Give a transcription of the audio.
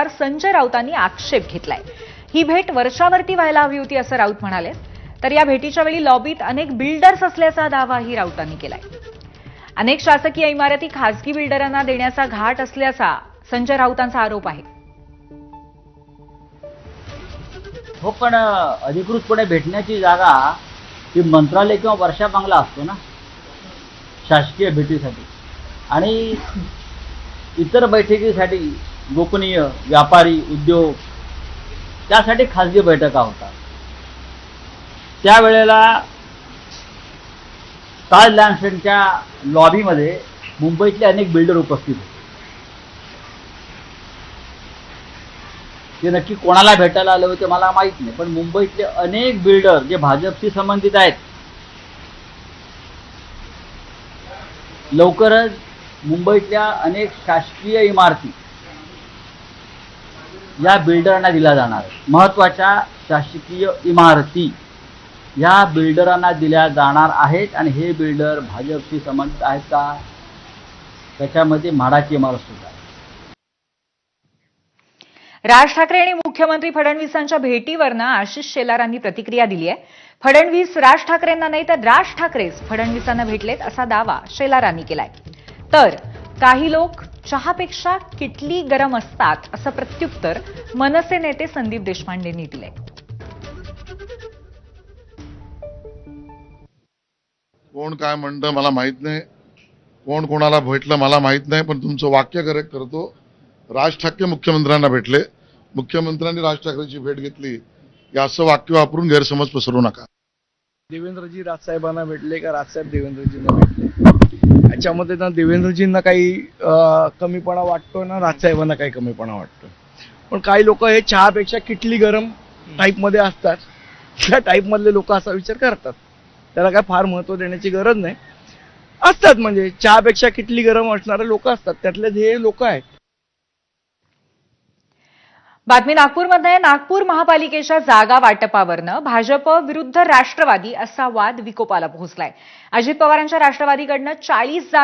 संजय राऊतांनी आक्षेप घेतलाय। ही भेट वर्षावरती व्हायला हवी होती असं राऊत म्हणाले। तर या भेटीच्या वेळी लॉबीत अनेक बिल्डर्स असल्याचा दावाही राऊतांनी केलाय। अनेक शासकीय इमारती खासगी बिल्डरांना देण्याचा घाट असल्याचा संजय राऊतांचा आरोप आहे। हो, पण अधिकृतपणे भेटण्याची जागा ही मंत्रालय किंवा वर्षा बंगला असतो ना शासकीय भेटीसाठी, आणि इतर बैठकीसाठी गोपनीय व्यापारी उद्योग त्यासाठी खासगी बैठका होतात। त्यावेळेला ताज लँडसेटच्या लॉबीमध्ये मुंबईतले अनेक बिल्डर उपस्थित होते। ते नक्की कोणाला भेटायला आले होते मला माहित नाही, पण मुंबईतले अनेक बिल्डर जे भाजपशी संबंधित आहेत, लवकरच मुंबईतल्या अनेक शासकीय इमारती या बिल्डरांना दिल्या जाणार आहेत। महत्त्वाच्या शासकीय इमारती या बिल्डरांना दिल्या जाणार आहेत, आणि हे बिल्डर भाजपशी संबंधित आहेत का? त्याच्यामध्ये म्हाडाची इमारत सुद्धा आहे। राज ठाकरे आणि मुख्यमंत्री फडणवीसांच्या भेटीवरनं आशिष शेलारांनी प्रतिक्रिया दिली आहे। फडणवीस राज ठाकरेंना नाही तर राज ठाकरेच फडणवीसांना भेटलेत असा दावा शेलारांनी केलाय। तर काही लोक चहापेक्षा किटली गरम असतात असं प्रत्युत्तर मनसे नेते संदीप देशपांडेंनी दिलंय। कोण काय म्हणतं मला माहित नाही, कोण कोणाला भेटलं मला माहित नाही, पण तुमचं वाक्य करेक्ट करतो। राज ठाकरे मुख्यमंत्र्यांना भेटले, मुख्यमंत्र्यांनी राज ठाकरेंची भेट घेतली, या असं वाक्य वापरून गैरसमज पसरवू नका। देवेंद्रजी राजसाहेबांना भेटले का राजसाहेब देवेंद्रजींना भेटले, याच्यामध्ये ना देवेंद्रजींना काही कमीपणा वाटतो ना राजसाहेबांना काही कमीपणा वाटतो। पण काही लोक हे चहापेक्षा किटली गरम टाईपमध्ये असतात, त्या टाईपमधले लोक असा विचार करतात। त्याला काय फार महत्त्व देण्याची गरज नाही, असतात म्हणजे चहापेक्षा किटली गरम असणारे लोक असतात, त्यातले हे लोक आहेत। बातमी नागपूरमध्ये। नागपूर महापालिकेच्या जागा वाटपावरनं भाजप विरुद्ध राष्ट्रवादी असा वाद विकोपाला पोहोचलाय। अजित पवारांच्या राष्ट्रवादीकडनं 40 जागा